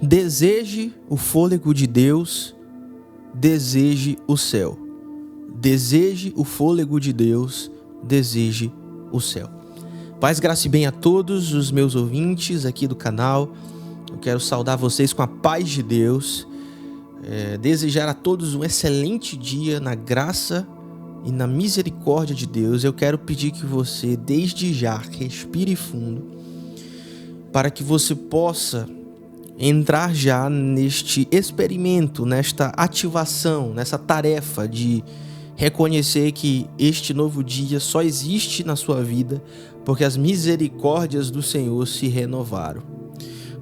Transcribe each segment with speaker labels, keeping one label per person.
Speaker 1: Deseje o fôlego de Deus, deseje o céu. Deseje o fôlego de Deus, deseje o céu. Paz, graça e bem a todos os meus ouvintes aqui do canal. Eu quero saudar vocês com a paz de Deus. Desejar a todos um excelente dia na graça e na misericórdia de Deus. Eu quero pedir que você, desde já, respire fundo, para que você possa entrar já neste experimento, nesta ativação, nessa tarefa de reconhecer que este novo dia só existe na sua vida porque as misericórdias do Senhor se renovaram.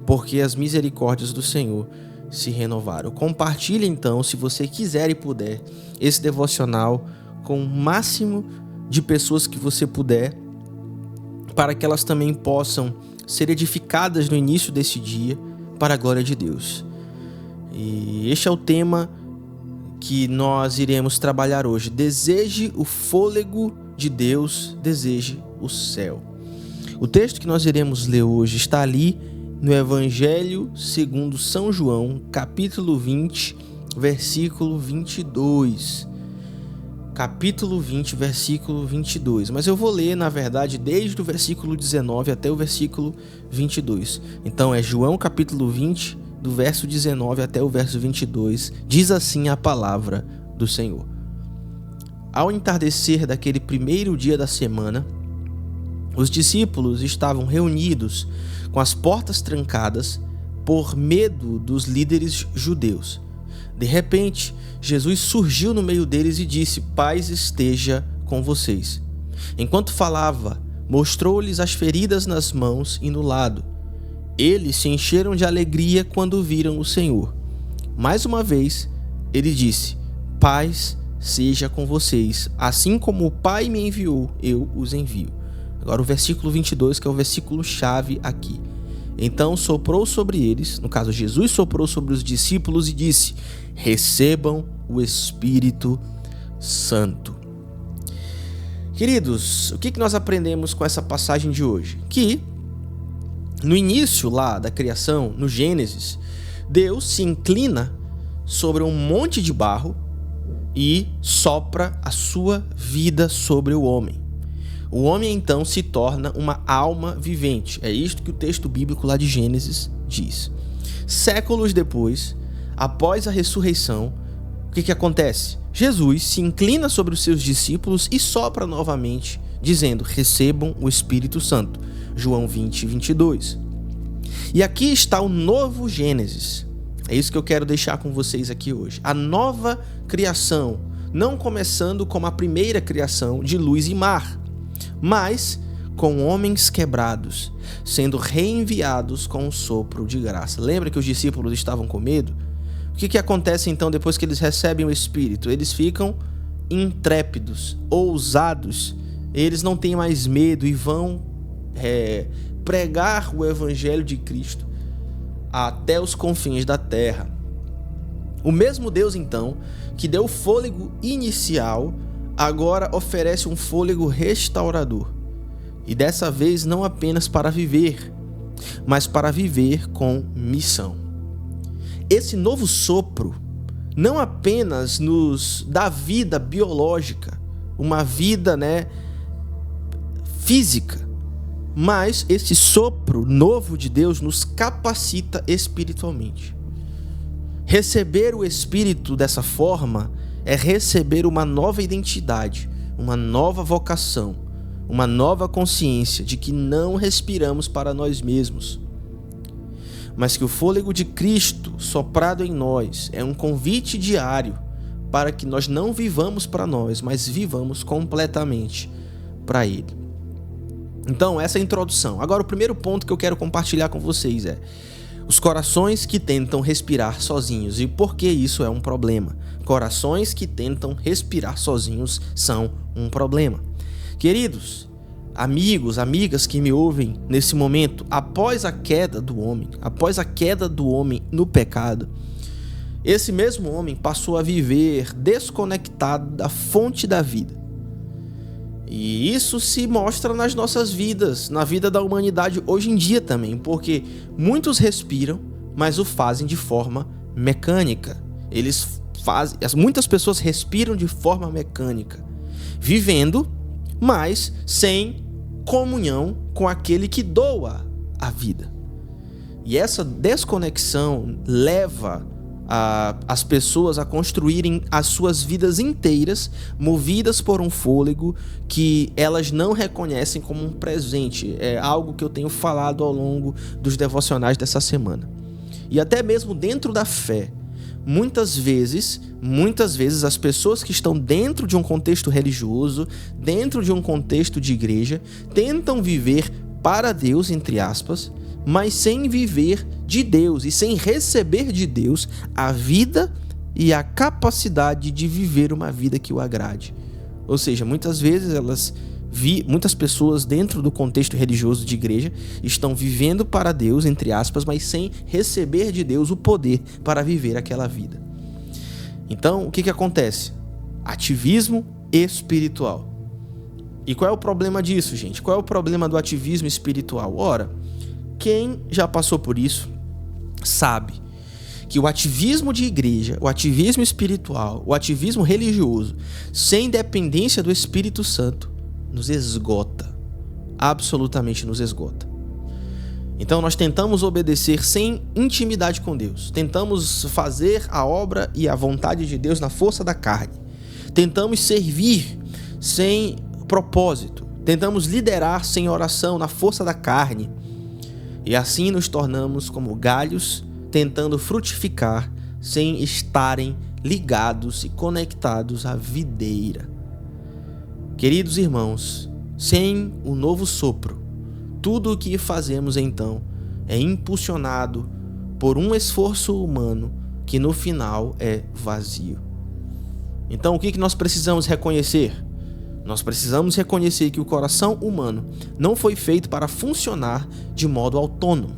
Speaker 1: Porque as misericórdias do Senhor se renovaram. Compartilhe então, se você quiser e puder, esse devocional com o máximo de pessoas que você puder, para que elas também possam ser edificadas no início desse dia para a glória de Deus. E este é o tema que nós iremos trabalhar hoje. Deseje o fôlego de Deus, deseje o céu. O texto que nós iremos ler hoje está ali no Evangelho segundo São João, capítulo 20, versículo 22. Capítulo 20, versículo 22. Mas eu vou ler, na verdade, desde o versículo 19 até o versículo 22. Então é João capítulo 20, do verso 19 até o verso 22. Diz assim a palavra do Senhor. Ao entardecer daquele primeiro dia da semana, os discípulos estavam reunidos com as portas trancadas por medo dos líderes judeus. De repente, Jesus surgiu no meio deles e disse: "Paz esteja com vocês." Enquanto falava, mostrou-lhes as feridas nas mãos e no lado. Eles se encheram de alegria quando viram o Senhor. Mais uma vez, ele disse: "Paz seja com vocês. Assim como o Pai me enviou, eu os envio." Agora o versículo 22, que é o versículo chave aqui. Então soprou sobre eles, no caso Jesus soprou sobre os discípulos e disse: "Recebam o Espírito Santo." Queridos, o que nós aprendemos com essa passagem de hoje? Que no início lá da criação, no Gênesis, Deus se inclina sobre um monte de barro e sopra a sua vida sobre o homem. O homem então se torna uma alma vivente. É isto que o texto bíblico lá de Gênesis diz. Séculos depois, após a ressurreição, o que acontece? Jesus se inclina sobre os seus discípulos e sopra novamente, dizendo: "Recebam o Espírito Santo." João 20, 22. E aqui está o novo Gênesis. É isso que eu quero deixar com vocês aqui hoje. A nova criação, não começando como a primeira criação de luz e mar, mas com homens quebrados, sendo reenviados com um sopro de graça. Lembra que os discípulos estavam com medo? O que acontece então depois que eles recebem o Espírito? Eles ficam intrépidos, ousados, eles não têm mais medo e vão pregar o Evangelho de Cristo até os confins da terra. O mesmo Deus então, que deu o fôlego inicial, agora oferece um fôlego restaurador. E dessa vez não apenas para viver, mas para viver com missão. Esse novo sopro não apenas nos dá vida biológica, uma vida, física, mas esse sopro novo de Deus nos capacita espiritualmente. Receber o Espírito dessa forma é receber uma nova identidade, uma nova vocação, uma nova consciência de que não respiramos para nós mesmos, mas que o fôlego de Cristo soprado em nós é um convite diário para que nós não vivamos para nós, mas vivamos completamente para Ele. Então, essa é a introdução. Agora, o primeiro ponto que eu quero compartilhar com vocês é os corações que tentam respirar sozinhos. E por que isso é um problema? Corações que tentam respirar sozinhos são um problema. Queridos, amigos, amigas que me ouvem nesse momento, após a queda do homem no pecado, esse mesmo homem passou a viver desconectado da fonte da vida. E isso se mostra nas nossas vidas, na vida da humanidade hoje em dia também, porque muitos respiram, mas o fazem de forma mecânica. Muitas pessoas respiram de forma mecânica, vivendo, mas sem comunhão com aquele que doa a vida. E essa desconexão leva as pessoas a construírem as suas vidas inteiras movidas por um fôlego que elas não reconhecem como um presente. É algo que eu tenho falado ao longo dos devocionais dessa semana. E até mesmo dentro da fé, muitas vezes as pessoas que estão dentro de um contexto religioso, dentro de um contexto de igreja, tentam viver para Deus, entre aspas, mas sem viver de Deus e sem receber de Deus a vida e a capacidade de viver uma vida que o agrade. Ou seja, muitas vezes muitas pessoas dentro do contexto religioso de igreja estão vivendo para Deus, entre aspas, mas sem receber de Deus o poder para viver aquela vida. Então, o que acontece? Ativismo espiritual. E qual é o problema disso, gente? Qual é o problema do ativismo espiritual? Ora, quem já passou por isso sabe que o ativismo de igreja, o ativismo espiritual, o ativismo religioso, sem dependência do Espírito Santo, nos esgota. Absolutamente nos esgota. Então nós tentamos obedecer sem intimidade com Deus. Tentamos fazer a obra e a vontade de Deus na força da carne. Tentamos servir sem propósito. Tentamos liderar sem oração na força da carne. E assim nos tornamos como galhos tentando frutificar sem estarem ligados e conectados à videira. Queridos irmãos, sem o novo sopro, tudo o que fazemos então é impulsionado por um esforço humano que no final é vazio. Então o que nós precisamos reconhecer? Nós precisamos reconhecer que o coração humano não foi feito para funcionar de modo autônomo.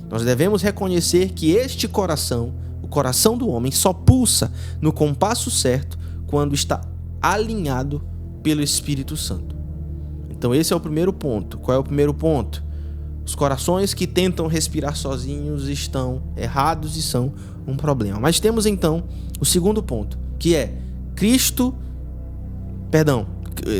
Speaker 1: Nós devemos reconhecer que este coração, o coração do homem, só pulsa no compasso certo quando está alinhado pelo Espírito Santo. Então esse é o primeiro ponto. Qual é o primeiro ponto? Os corações que tentam respirar sozinhos estão errados e são um problema. Mas temos então o segundo ponto, que é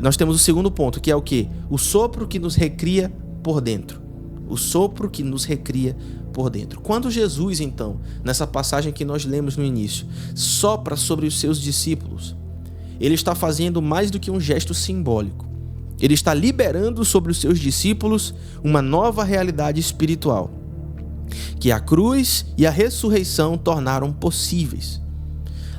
Speaker 1: nós temos o segundo ponto, que é o quê? O sopro que nos recria por dentro. O sopro que nos recria por dentro. Quando Jesus, então, nessa passagem que nós lemos no início, sopra sobre os seus discípulos, ele está fazendo mais do que um gesto simbólico. Ele está liberando sobre os seus discípulos uma nova realidade espiritual, que a cruz e a ressurreição tornaram possíveis.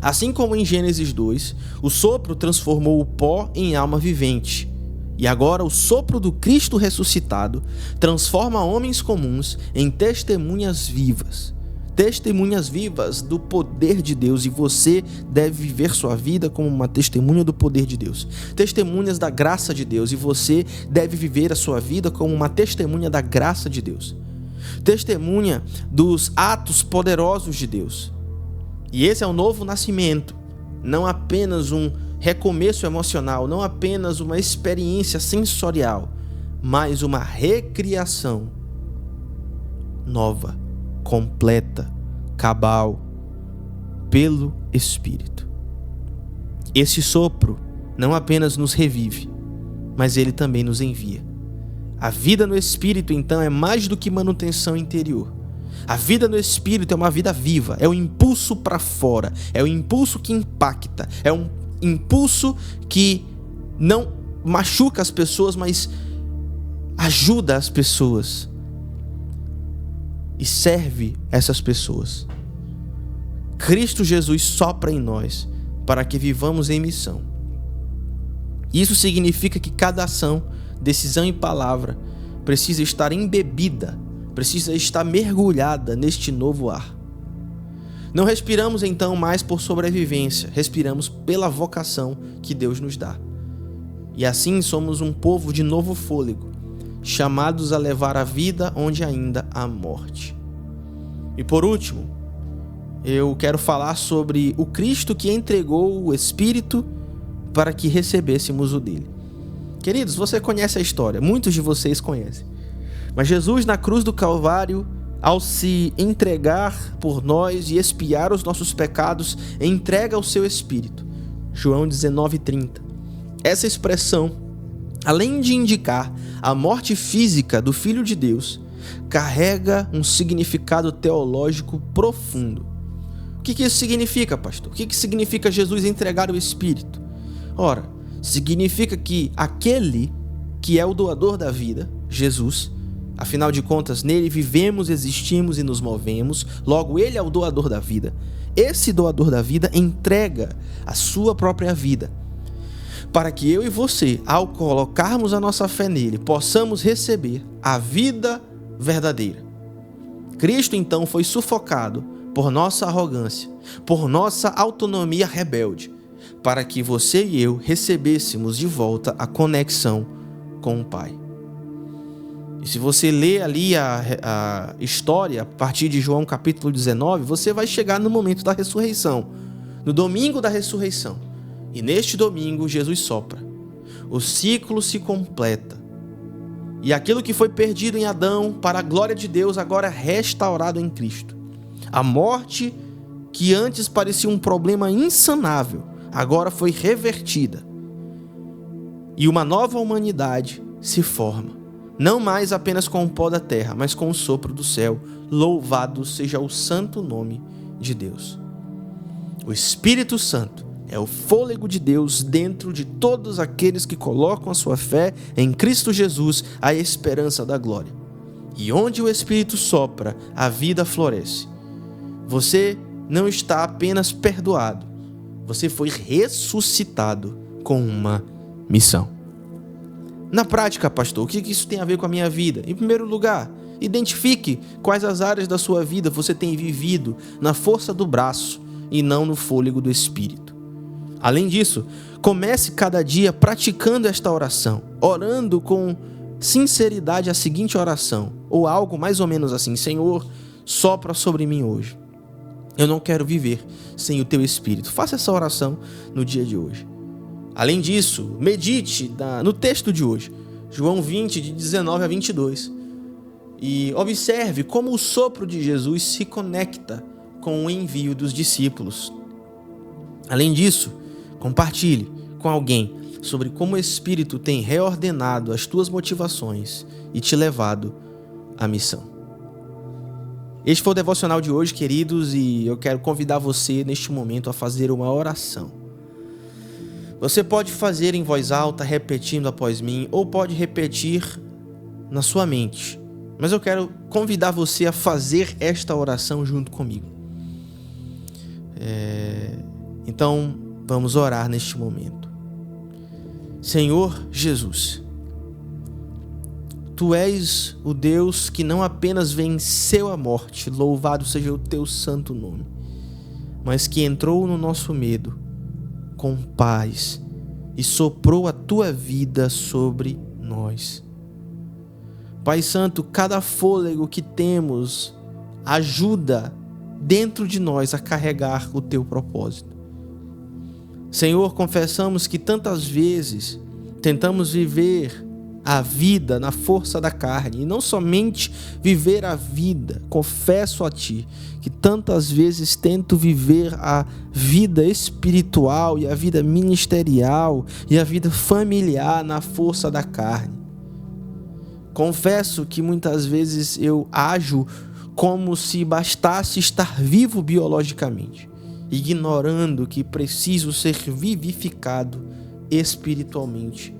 Speaker 1: Assim como em Gênesis 2, o sopro transformou o pó em alma vivente. E agora o sopro do Cristo ressuscitado transforma homens comuns em testemunhas vivas. Testemunhas vivas do poder de Deus, e você deve viver sua vida como uma testemunha do poder de Deus. Testemunhas da graça de Deus, e você deve viver a sua vida como uma testemunha da graça de Deus. Testemunha dos atos poderosos de Deus. E esse é o novo nascimento, não apenas um recomeço emocional, não apenas uma experiência sensorial, mas uma recriação nova, completa, cabal, pelo Espírito. Esse sopro não apenas nos revive, mas ele também nos envia. A vida no Espírito, então, é mais do que manutenção interior. A vida no Espírito é uma vida viva, é um impulso para fora, é um impulso que impacta, é um impulso que não machuca as pessoas, mas ajuda as pessoas e serve essas pessoas. Cristo Jesus sopra em nós para que vivamos em missão. Isso significa que cada ação, decisão e palavra precisa estar embebida, precisa estar mergulhada neste novo ar. Não respiramos então mais por sobrevivência, respiramos pela vocação que Deus nos dá. E assim somos um povo de novo fôlego, chamados a levar a vida onde ainda há morte. E por último, eu quero falar sobre o Cristo que entregou o Espírito para que recebêssemos o dele. Queridos, você conhece a história, muitos de vocês conhecem. Mas Jesus na cruz do Calvário ao se entregar por nós e expiar os nossos pecados, entrega o seu Espírito. João 19:30. Essa expressão, além de indicar a morte física do Filho de Deus, carrega um significado teológico profundo. O que isso significa, pastor? O que significa Jesus entregar o Espírito? Ora, significa que aquele que é o doador da vida, Jesus, afinal de contas, nele vivemos, existimos e nos movemos, logo ele é o doador da vida. Esse doador da vida entrega a sua própria vida, para que eu e você, ao colocarmos a nossa fé nele, possamos receber a vida verdadeira. Cristo então foi sufocado por nossa arrogância, por nossa autonomia rebelde, para que você e eu recebêssemos de volta a conexão com o Pai. E se você ler ali a história a partir de João capítulo 19, você vai chegar no momento da ressurreição, no domingo da ressurreição. E neste domingo Jesus sopra, o ciclo se completa, e aquilo que foi perdido em Adão para a glória de Deus agora é restaurado em Cristo. A morte que antes parecia um problema insanável agora foi revertida, e uma nova humanidade se forma, não mais apenas com o pó da terra, mas com o sopro do céu. Louvado seja o santo nome de Deus. O Espírito Santo é o fôlego de Deus dentro de todos aqueles que colocam a sua fé em Cristo Jesus, a esperança da glória. E onde o Espírito sopra, a vida floresce. Você não está apenas perdoado, você foi ressuscitado com uma missão. Na prática, pastor, o que isso tem a ver com a minha vida? Em primeiro lugar, identifique quais as áreas da sua vida você tem vivido na força do braço e não no fôlego do Espírito. Além disso, comece cada dia praticando esta oração, orando com sinceridade a seguinte oração, ou algo mais ou menos assim: Senhor, sopra sobre mim hoje. Eu não quero viver sem o teu Espírito. Faça essa oração no dia de hoje. Além disso, medite no texto de hoje, João 20, de 19 a 22, e observe como o sopro de Jesus se conecta com o envio dos discípulos. Além disso, compartilhe com alguém sobre como o Espírito tem reordenado as tuas motivações e te levado à missão. Este foi o devocional de hoje, queridos, e eu quero convidar você neste momento a fazer uma oração. Você pode fazer em voz alta, repetindo após mim, ou pode repetir na sua mente. Mas eu quero convidar você a fazer esta oração junto comigo. Então, vamos orar neste momento. Senhor Jesus, Tu és o Deus que não apenas venceu a morte, louvado seja o Teu santo nome, mas que entrou no nosso medo com paz e soprou a tua vida sobre nós. Pai Santo, cada fôlego que temos ajuda dentro de nós a carregar o teu propósito. Senhor, confessamos que tantas vezes tentamos viver a vida na força da carne, e não somente viver a vida. Confesso a Ti que tantas vezes tento viver a vida espiritual e a vida ministerial e a vida familiar na força da carne. Confesso que muitas vezes eu ajo como se bastasse estar vivo biologicamente, ignorando que preciso ser vivificado espiritualmente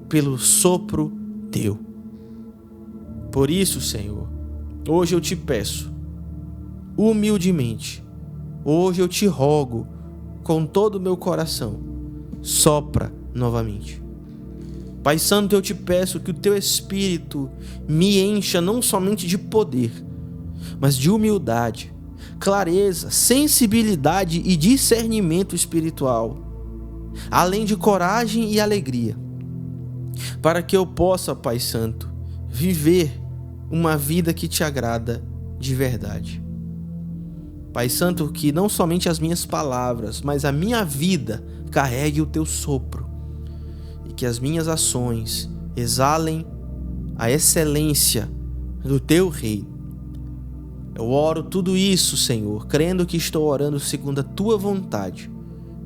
Speaker 1: pelo sopro teu. Por isso, Senhor, hoje eu te peço, humildemente, hoje eu te rogo, com todo o meu coração, sopra novamente. Pai Santo, eu te peço que o teu Espírito me encha não somente de poder, mas de humildade, clareza, sensibilidade e discernimento espiritual, além de coragem e alegria, para que eu possa, Pai Santo, viver uma vida que te agrada de verdade. Pai Santo, que não somente as minhas palavras, mas a minha vida carregue o teu sopro, e que as minhas ações exalem a excelência do teu reino. Eu oro tudo isso, Senhor, crendo que estou orando segundo a Tua vontade.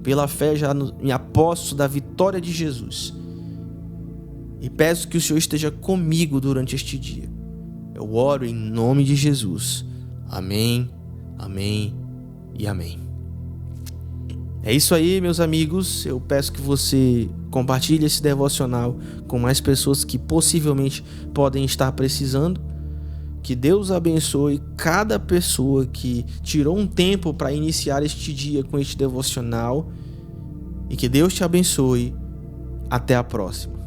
Speaker 1: Pela fé já me aposto da vitória de Jesus. E peço que o Senhor esteja comigo durante este dia. Eu oro em nome de Jesus. Amém, amém e amém. É isso aí, meus amigos. Eu peço que você compartilhe esse devocional com mais pessoas que possivelmente podem estar precisando. Que Deus abençoe cada pessoa que tirou um tempo para iniciar este dia com este devocional. E que Deus te abençoe. Até a próxima.